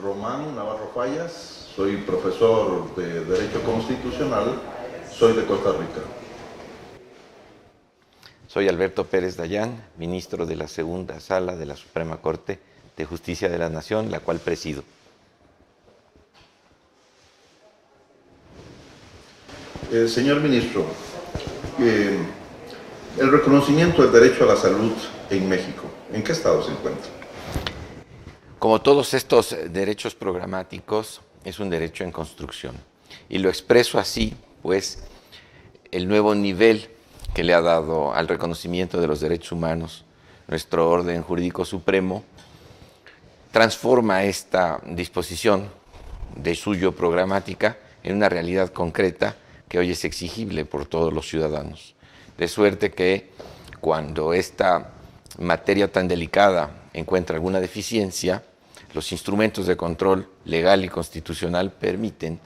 Román Navarro Fallas, soy profesor de Derecho Constitucional, soy de Costa Rica. Soy Alberto Pérez Dayán, ministro de la Segunda Sala de la Suprema Corte de Justicia de la Nación, la cual presido. Señor ministro, el reconocimiento del derecho a la salud en México, ¿en qué estado se encuentra? Como todos estos derechos programáticos, es un derecho en construcción. Y lo expreso así, pues el nuevo nivel que le ha dado al reconocimiento de los derechos humanos nuestro orden jurídico supremo transforma esta disposición de suyo programática en una realidad concreta que hoy es exigible por todos los ciudadanos. De suerte que cuando esta materia tan delicada encuentra alguna deficiencia, los instrumentos de control legal y constitucional permiten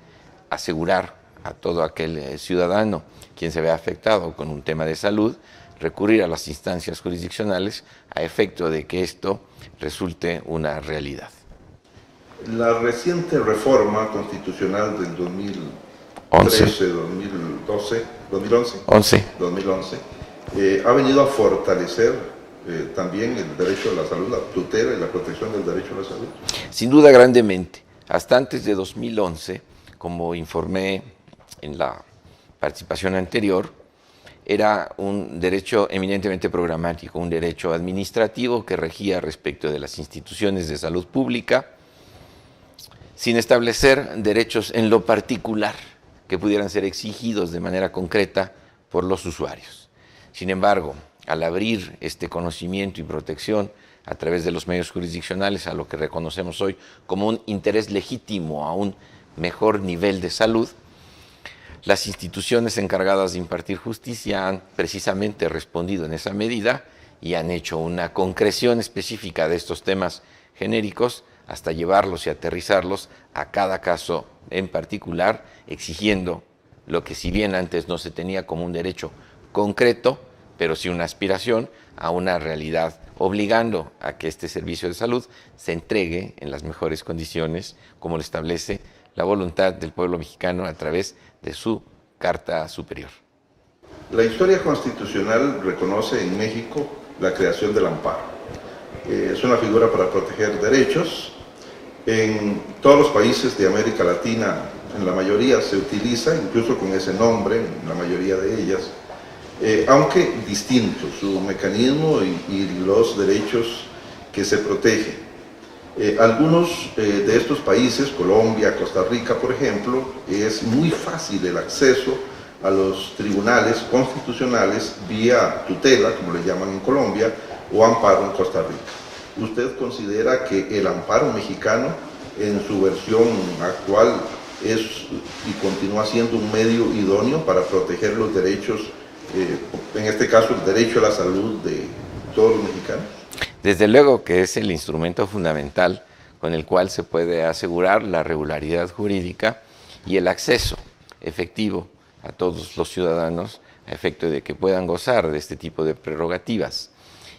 asegurar a todo aquel ciudadano quien se vea afectado con un tema de salud, recurrir a las instancias jurisdiccionales a efecto de que esto resulte una realidad. La reciente reforma constitucional del 2013, 2011, ha venido a fortalecer también el derecho a la salud, la tutela y la protección del derecho a la salud. Sin duda, grandemente. Hasta antes de 2011, como informé en la participación anterior, era un derecho eminentemente programático, un derecho administrativo que regía respecto de las instituciones de salud pública, sin establecer derechos en lo particular que pudieran ser exigidos de manera concreta por los usuarios. Sin embargo, al abrir este conocimiento y protección a través de los medios jurisdiccionales a lo que reconocemos hoy como un interés legítimo a un mejor nivel de salud, las instituciones encargadas de impartir justicia han precisamente respondido en esa medida y han hecho una concreción específica de estos temas genéricos hasta llevarlos y aterrizarlos a cada caso en particular, exigiendo lo que si bien antes no se tenía como un derecho concreto, pero sí una aspiración a una realidad, obligando a que este servicio de salud se entregue en las mejores condiciones, como lo establece la voluntad del pueblo mexicano a través de su Carta Superior. La historia constitucional reconoce en México la creación del amparo. Es una figura para proteger derechos. En todos los países de América Latina, en la mayoría se utiliza, incluso con ese nombre, en la mayoría de ellas, aunque distinto su mecanismo y los derechos que se protegen. Algunos de estos países, Colombia, Costa Rica, por ejemplo, es muy fácil el acceso a los tribunales constitucionales vía tutela, como le llaman en Colombia, o amparo en Costa Rica. ¿Usted considera que el amparo mexicano, en su versión actual, es y continúa siendo un medio idóneo para proteger los derechos, en este caso el derecho a la salud de todos los mexicanos? Desde luego que es el instrumento fundamental con el cual se puede asegurar la regularidad jurídica y el acceso efectivo a todos los ciudadanos a efecto de que puedan gozar de este tipo de prerrogativas.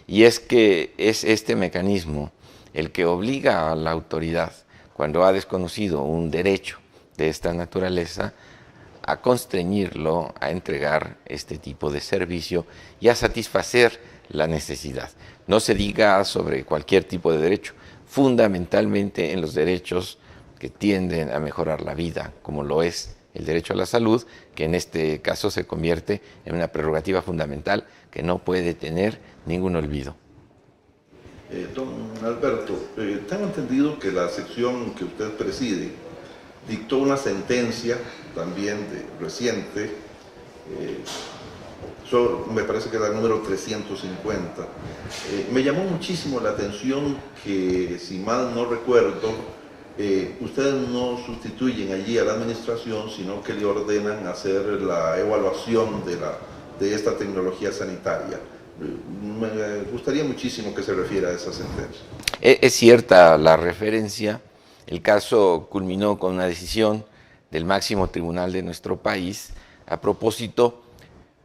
Y es que es este mecanismo el que obliga a la autoridad, cuando ha desconocido un derecho de esta naturaleza, a constreñirlo a entregar este tipo de servicio y a satisfacer la necesidad. No se diga sobre cualquier tipo de derecho, fundamentalmente en los derechos que tienden a mejorar la vida, como lo es el derecho a la salud, que en este caso se convierte en una prerrogativa fundamental que no puede tener ningún olvido. Don Alberto, tengo entendido que la sección que usted preside dictó una sentencia también reciente, me parece que era el número 350. Me llamó muchísimo la atención que, si mal no recuerdo, ustedes no sustituyen allí a la administración, sino que le ordenan hacer la evaluación de esta tecnología sanitaria. Me gustaría muchísimo que se refiera a esa sentencia. Es cierta la referencia. El caso culminó con una decisión del máximo tribunal de nuestro país a propósito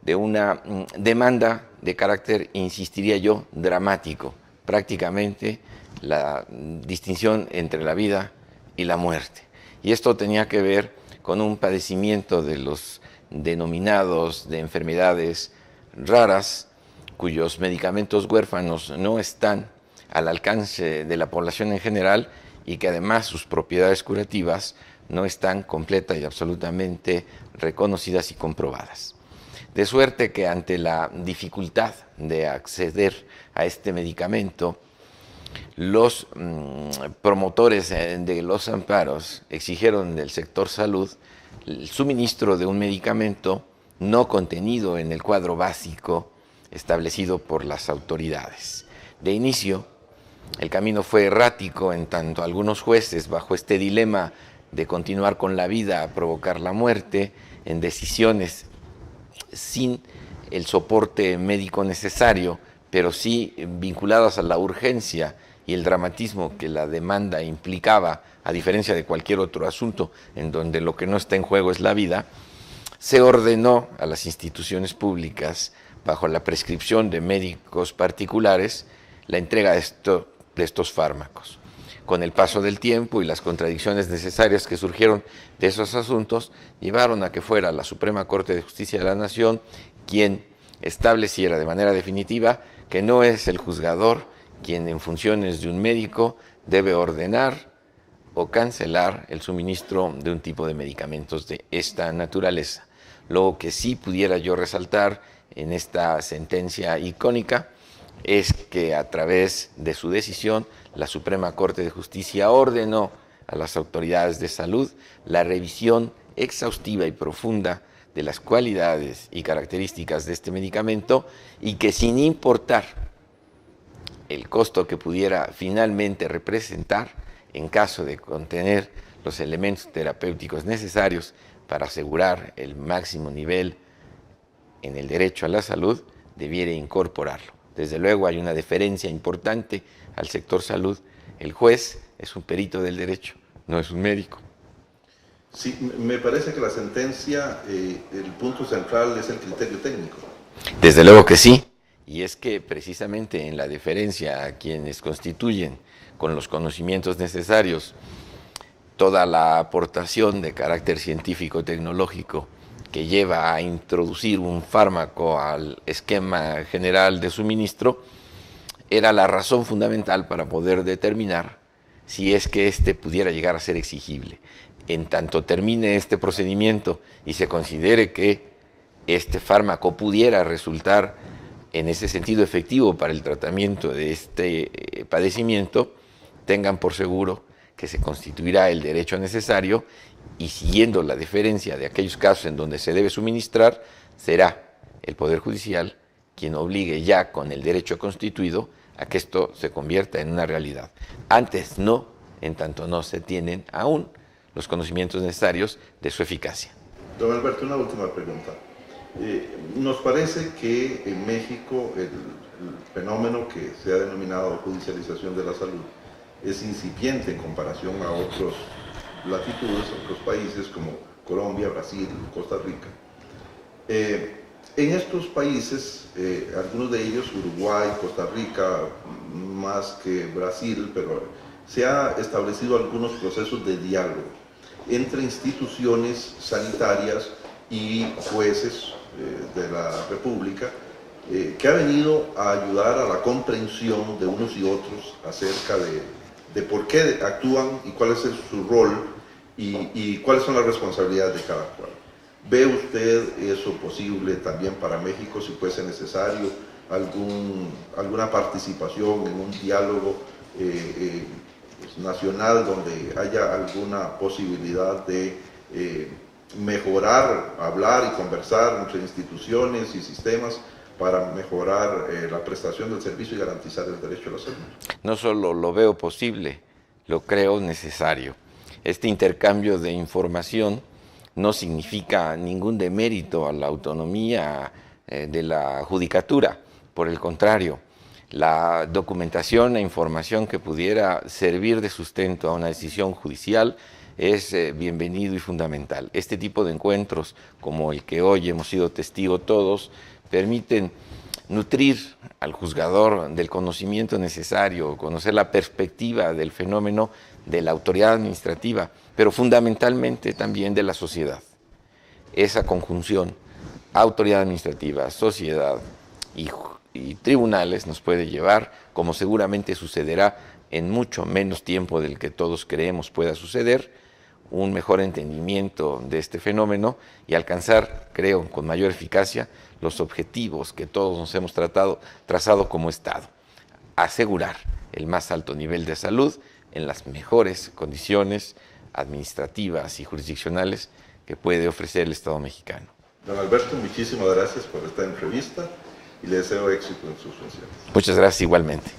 de una demanda de carácter, insistiría yo, dramático. Prácticamente la distinción entre la vida y la muerte. Y esto tenía que ver con un padecimiento de los denominados de enfermedades raras, cuyos medicamentos huérfanos no están al alcance de la población en general y que además sus propiedades curativas no están completa y absolutamente reconocidas y comprobadas. De suerte que ante la dificultad de acceder a este medicamento, los promotores de los amparos exigieron del sector salud el suministro de un medicamento no contenido en el cuadro básico establecido por las autoridades. De inicio, el camino fue errático, en tanto algunos jueces, bajo este dilema de continuar con la vida a provocar la muerte, en decisiones sin el soporte médico necesario, pero sí vinculadas a la urgencia y el dramatismo que la demanda implicaba, a diferencia de cualquier otro asunto en donde lo que no está en juego es la vida, se ordenó a las instituciones públicas, bajo la prescripción de médicos particulares, la entrega de estos fármacos. Con el paso del tiempo y las contradicciones necesarias que surgieron de esos asuntos, llevaron a que fuera la Suprema Corte de Justicia de la Nación quien estableciera de manera definitiva que no es el juzgador quien en funciones de un médico debe ordenar o cancelar el suministro de un tipo de medicamentos de esta naturaleza. Lo que sí pudiera yo resaltar en esta sentencia icónica es que a través de su decisión la Suprema Corte de Justicia ordenó a las autoridades de salud la revisión exhaustiva y profunda de las cualidades y características de este medicamento y que sin importar el costo que pudiera finalmente representar en caso de contener los elementos terapéuticos necesarios para asegurar el máximo nivel en el derecho a la salud, debiera incorporarlo. Desde luego hay una deferencia importante al sector salud. El juez es un perito del derecho, no es un médico. Sí, me parece que la sentencia, el punto central es el criterio técnico. Desde luego que sí, y es que precisamente en la deferencia a quienes constituyen con los conocimientos necesarios toda la aportación de carácter científico-tecnológico que lleva a introducir un fármaco al esquema general de suministro, era la razón fundamental para poder determinar si es que éste pudiera llegar a ser exigible. En tanto termine este procedimiento y se considere que este fármaco pudiera resultar en ese sentido efectivo para el tratamiento de este padecimiento, tengan por seguro que se constituirá el derecho necesario y, siguiendo la deferencia de aquellos casos en donde se debe suministrar, será el Poder Judicial quien obligue ya con el derecho constituido a que esto se convierta en una realidad. Antes no, en tanto no se tienen aún los conocimientos necesarios de su eficacia. Don Alberto, una última pregunta. Nos parece que en México el fenómeno que se ha denominado judicialización de la salud es incipiente en comparación a otras latitudes, otros países como Colombia, Brasil, Costa Rica. En estos países, algunos de ellos, Uruguay, Costa Rica, más que Brasil, pero se ha establecido algunos procesos de diálogo entre instituciones sanitarias y jueces de la República, que ha venido a ayudar a la comprensión de unos y otros acerca de por qué actúan y cuál es su rol y cuáles son las responsabilidades de cada cual. ¿Ve usted eso posible también para México, si fuese necesario alguna participación en un diálogo nacional donde haya alguna posibilidad de mejorar, hablar y conversar entre instituciones y sistemas para mejorar la prestación del servicio y garantizar el derecho a la salud? No solo lo veo posible, lo creo necesario. Este intercambio de información no significa ningún demérito a la autonomía de la judicatura. Por el contrario, la documentación e información que pudiera servir de sustento a una decisión judicial es bienvenido y fundamental. Este tipo de encuentros, como el que hoy hemos sido testigos todos, permiten nutrir al juzgador del conocimiento necesario, conocer la perspectiva del fenómeno de la autoridad administrativa, pero fundamentalmente también de la sociedad. Esa conjunción, autoridad administrativa, sociedad y tribunales, nos puede llevar, como seguramente sucederá en mucho menos tiempo del que todos creemos pueda suceder, un mejor entendimiento de este fenómeno y alcanzar, creo, con mayor eficacia los objetivos que todos nos hemos trazado como Estado. Asegurar el más alto nivel de salud en las mejores condiciones administrativas y jurisdiccionales que puede ofrecer el Estado mexicano. Don Alberto, muchísimas gracias por esta entrevista y le deseo éxito en sus funciones. Muchas gracias igualmente.